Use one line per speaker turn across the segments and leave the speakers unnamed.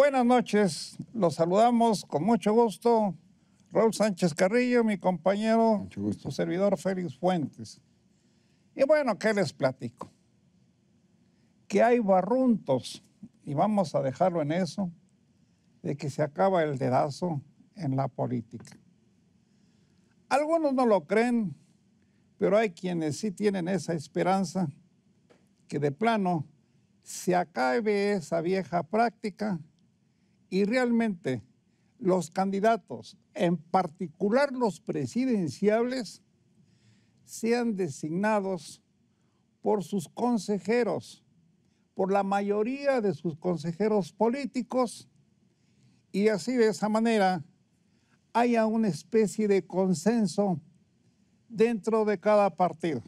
Buenas noches, los saludamos con mucho gusto. Raúl Sánchez Carrillo, mi compañero, su servidor Félix Fuentes. Y bueno, ¿qué les platico? Que hay barruntos, y vamos a dejarlo en eso, de que se acaba el dedazo en la política. Algunos no lo creen, pero hay quienes sí tienen esa esperanza que de plano se acabe esa vieja práctica y realmente los candidatos, en particular los presidenciables, sean designados por sus consejeros, por la mayoría de sus consejeros políticos, y así de esa manera haya una especie de consenso dentro de cada partido.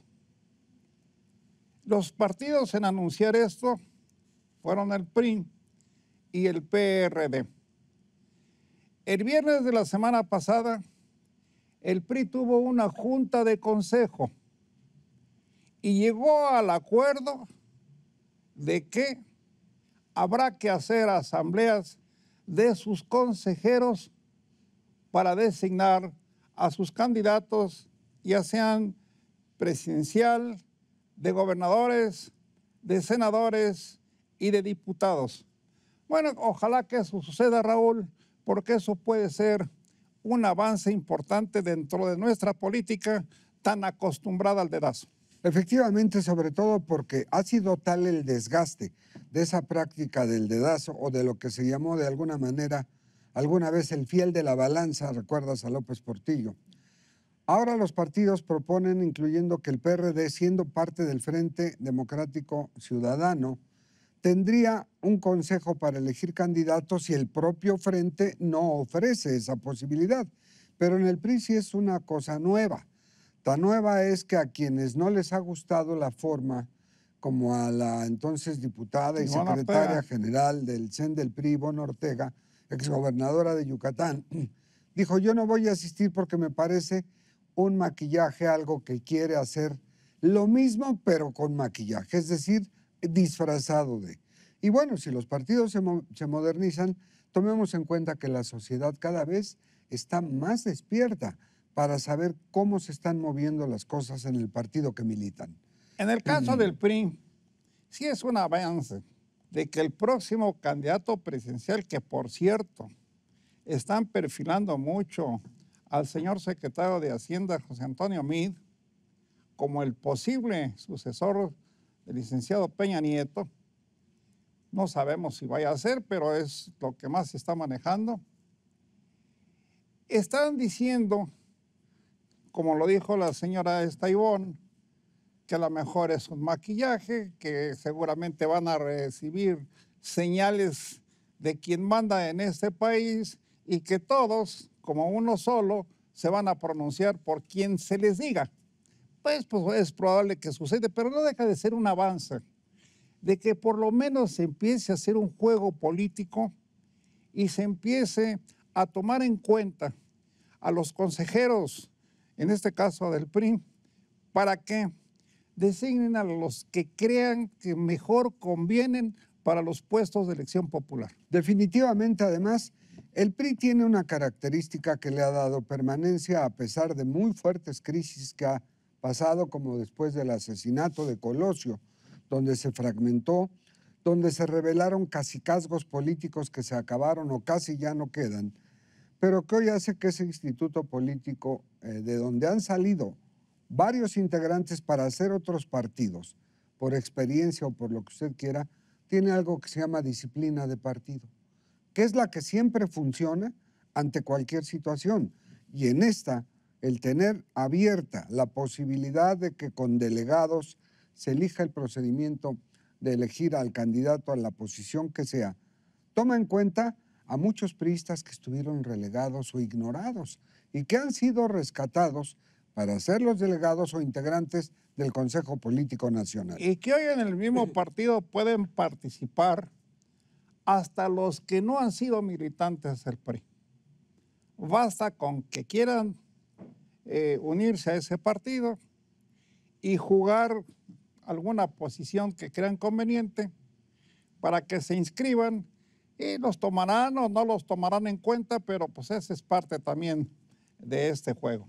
Los partidos en anunciar esto fueron el PRI y el PRD. El viernes de la semana pasada, el PRI tuvo una junta de consejo y llegó al acuerdo de que habrá que hacer asambleas de sus consejeros para designar a sus candidatos, ya sean presidencial, de gobernadores, de senadores y de diputados. Bueno, ojalá que eso suceda, Raúl, porque eso puede ser un avance importante dentro de nuestra política tan acostumbrada al dedazo.
Efectivamente, sobre todo porque ha sido tal el desgaste de esa práctica del dedazo o de lo que se llamó de alguna manera alguna vez el fiel de la balanza, recuerdas a López Portillo. Ahora los partidos proponen, incluyendo que el PRD, siendo parte del Frente Democrático Ciudadano, tendría un consejo para elegir candidatos si el propio Frente no ofrece esa posibilidad. Pero en el PRI sí es una cosa nueva. Tan nueva es que a quienes no les ha gustado la forma, como a la entonces diputada y secretaria general del CEN del PRI, Ivonne Ortega, exgobernadora de Yucatán, dijo: yo no voy a asistir porque me parece un maquillaje, algo que quiere hacer lo mismo pero con maquillaje, es decir, disfrazado de. Y bueno, si los partidos se modernizan, tomemos en cuenta que la sociedad cada vez está más despierta para saber cómo se están moviendo las cosas en el partido que militan.
En el caso del PRI, sí es un avance de que el próximo candidato presidencial, que por cierto, están perfilando mucho al señor secretario de Hacienda, José Antonio Meade, como el posible sucesor del licenciado Peña Nieto. No sabemos si vaya a ser, pero es lo que más se está manejando. Están diciendo, como lo dijo la señora Ivonne, que a lo mejor es un maquillaje, que seguramente van a recibir señales de quien manda en este país y que todos, como uno solo, se van a pronunciar por quien se les diga. Pues es probable que suceda, pero no deja de ser un avance, de que por lo menos se empiece a hacer un juego político y se empiece a tomar en cuenta a los consejeros, en este caso del PRI, para que designen a los que crean que mejor convienen para los puestos de elección popular.
Definitivamente, además, el PRI tiene una característica que le ha dado permanencia a pesar de muy fuertes crisis que ha pasado, como después del asesinato de Colosio, donde se fragmentó, donde se revelaron cacicazgos políticos que se acabaron o casi ya no quedan, pero que hoy hace que ese instituto político, de donde han salido varios integrantes para hacer otros partidos, por experiencia o por lo que usted quiera, tiene algo que se llama disciplina de partido, que es la que siempre funciona ante cualquier situación. Y en esta, el tener abierta la posibilidad de que con delegados se elija el procedimiento de elegir al candidato a la posición que sea, toma en cuenta a muchos priistas que estuvieron relegados o ignorados y que han sido rescatados para ser los delegados o integrantes del Consejo Político Nacional.
Y que hoy en el mismo partido pueden participar hasta los que no han sido militantes del PRI. Basta con que quieran unirse a ese partido y jugar alguna posición que crean conveniente para que se inscriban Y los tomarán o no los tomarán en cuenta, pero pues esa es parte también de este juego.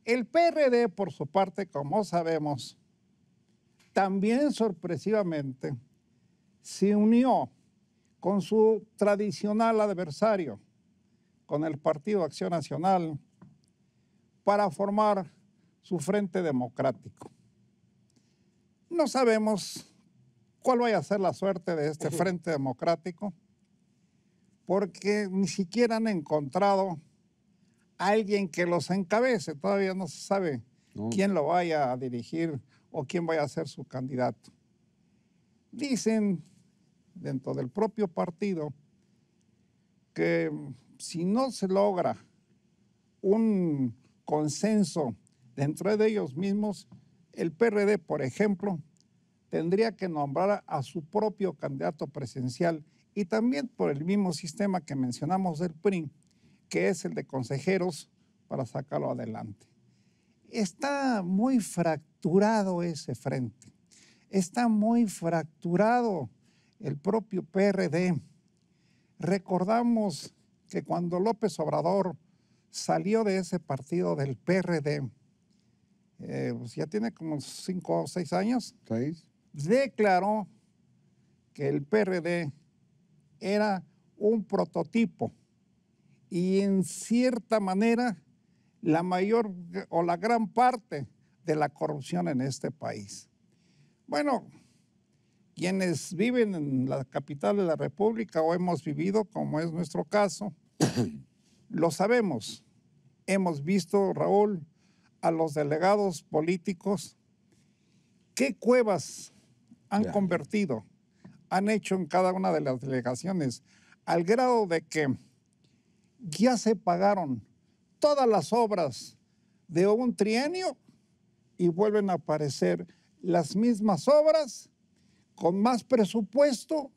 El PRD, por su parte, como sabemos, también sorpresivamente se unió con su tradicional adversario, con el Partido Acción Nacional, para formar su Frente Democrático. No sabemos cuál vaya a ser la suerte de este Frente Democrático, porque ni siquiera han encontrado a alguien que los encabece. Todavía no se sabe quién lo vaya a dirigir o quién vaya a ser su candidato. Dicen dentro del propio partido que si no se logra un consenso dentro de ellos mismos, el PRD, por ejemplo, tendría que nombrar a su propio candidato presidencial y también por el mismo sistema que mencionamos del PRI, que es el de consejeros para sacarlo adelante. Está muy fracturado ese frente, está muy fracturado el propio PRD. Recordamos que cuando López Obrador salió de ese partido del PRD, pues ya tiene como 5 o 6 años, declaró que el PRD era un prototipo y en cierta manera la mayor o la gran parte de la corrupción en este país. Bueno, quienes viven en la capital de la República o hemos vivido, como es nuestro caso, lo sabemos. Hemos visto, Raúl, a los delegados políticos qué cuevas han convertido, han hecho en cada una de las delegaciones, al grado de que ya se pagaron todas las obras de un trienio y vuelven a aparecer las mismas obras con más presupuesto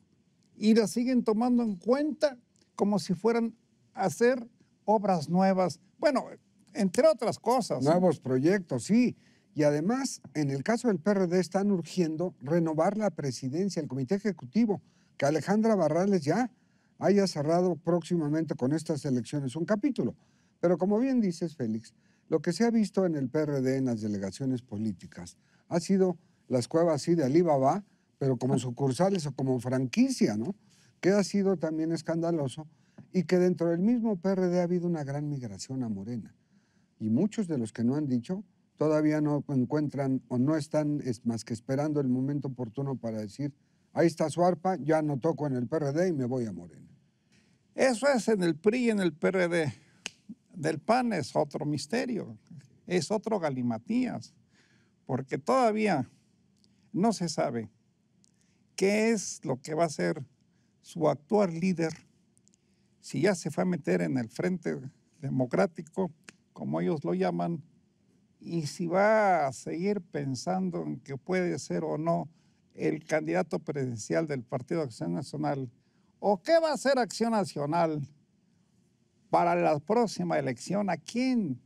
y las siguen tomando en cuenta como si fueran a hacer obras nuevas. Bueno, entre otras cosas.
Nuevos proyectos, sí. Y además, en el caso del PRD están urgiendo renovar la presidencia, el comité ejecutivo, que Alejandra Barrales ya haya cerrado próximamente con estas elecciones un capítulo. Pero como bien dices, Félix, lo que se ha visto en el PRD en las delegaciones políticas ha sido las cuevas, sí, de Alibaba, pero como sucursales o como franquicia, ¿no? Que ha sido también escandaloso y que dentro del mismo PRD ha habido una gran migración a Morena. Y muchos de los que no han dicho todavía no encuentran o no están más que esperando el momento oportuno para decir, ahí está su arpa, ya no toco en el PRD y me voy a Morena.
Eso es en el PRI y en el PRD. Del PAN es otro misterio, es otro galimatías, porque todavía no se sabe qué es lo que va a ser su actual líder, si ya se fue a meter en el Frente Democrático, como ellos lo llaman, y si va a seguir pensando en que puede ser o no el candidato presidencial del Partido Acción Nacional, o qué va a hacer Acción Nacional para la próxima elección. ¿A quién?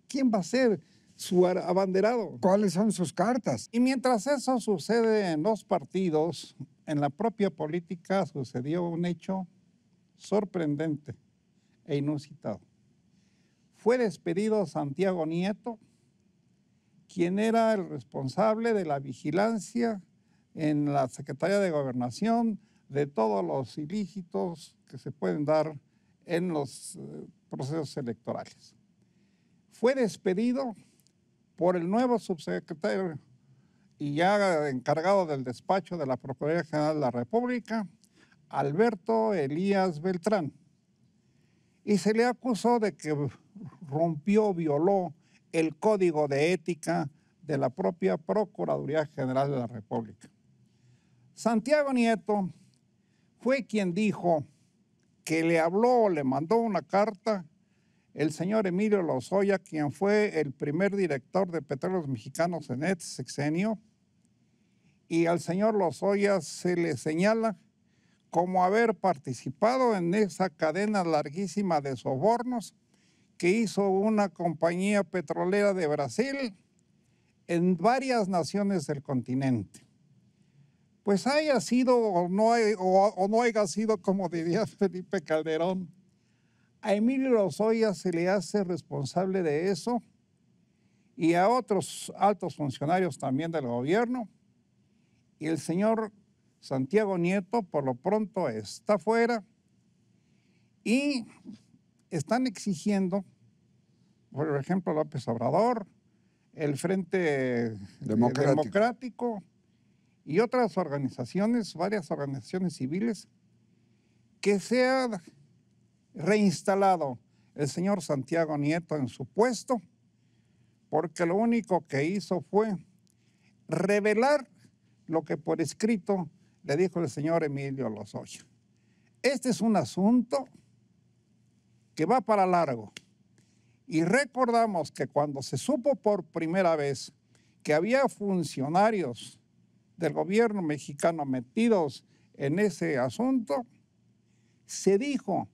¿Quién va a ser su abanderado?
¿Cuáles son sus cartas?
Y mientras eso sucede en los partidos, en la propia política sucedió un hecho sorprendente e inusitado. Fue despedido Santiago Nieto, quien era el responsable de la vigilancia en la Secretaría de Gobernación de todos los ilícitos que se pueden dar en los procesos electorales. Fue despedido por el nuevo subsecretario y ya encargado del despacho de la Procuraduría General de la República, Alberto Elías Beltrán. Y se le acusó de que rompió, violó el código de ética de la propia Procuraduría General de la República. Santiago Nieto fue quien dijo que le habló, le mandó una carta el señor Emilio Lozoya, quien fue el primer director de Petróleos Mexicanos en este sexenio, y al señor Lozoya se le señala como haber participado en esa cadena larguísima de sobornos que hizo una compañía petrolera de Brasil en varias naciones del continente. pues haya sido o no haya sido, como diría Felipe Calderón, a Emilio Lozoya se le hace responsable de eso y a otros altos funcionarios también del gobierno. Y el señor Santiago Nieto por lo pronto está fuera y están exigiendo, por ejemplo, López Obrador, el Frente Democrático y otras organizaciones, varias organizaciones civiles, que sea reinstalado el señor Santiago Nieto en su puesto, porque lo único que hizo fue revelar lo que por escrito le dijo el señor Emilio Lozoya. Este es un asunto que va para largo. Y recordamos que cuando se supo por primera vez que había funcionarios del gobierno mexicano metidos en ese asunto, se dijo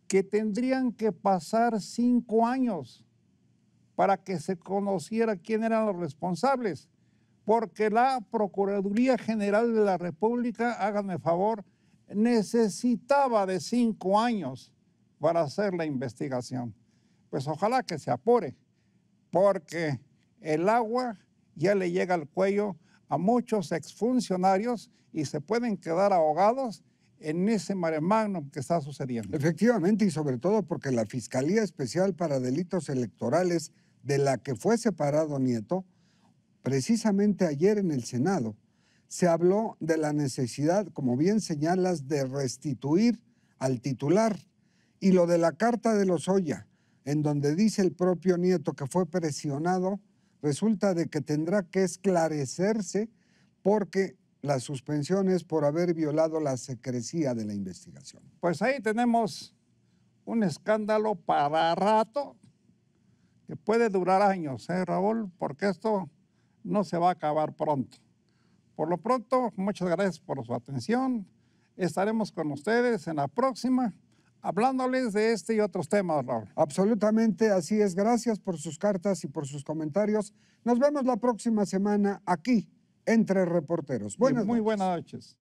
que tendrían que pasar 5 años para que se conociera quién eran los responsables, porque la Procuraduría General de la República, háganme favor, necesitaba de 5 años para hacer la investigación. Pues ojalá que se apure, porque el agua ya le llega al cuello a muchos exfuncionarios y se pueden quedar ahogados en ese mare magnum que está sucediendo.
Efectivamente, y sobre todo porque la Fiscalía Especial para Delitos Electorales, de la que fue separado Nieto, precisamente ayer en el Senado, se habló de la necesidad, como bien señalas, de restituir al titular. Y lo de la carta de Lozoya, en donde dice el propio Nieto que fue presionado, resulta de que tendrá que esclarecerse porque la suspensión es por haber violado la secrecía de la investigación.
Pues ahí tenemos un escándalo para rato que puede durar años, Raúl, porque esto no se va a acabar pronto. Por lo pronto, muchas gracias por su atención. Estaremos con ustedes en la próxima, hablándoles de este y otros temas, Raúl.
Absolutamente, así es. Gracias por sus cartas y por sus comentarios. Nos vemos la próxima semana aquí, Entre Reporteros.
Muy buenas noches.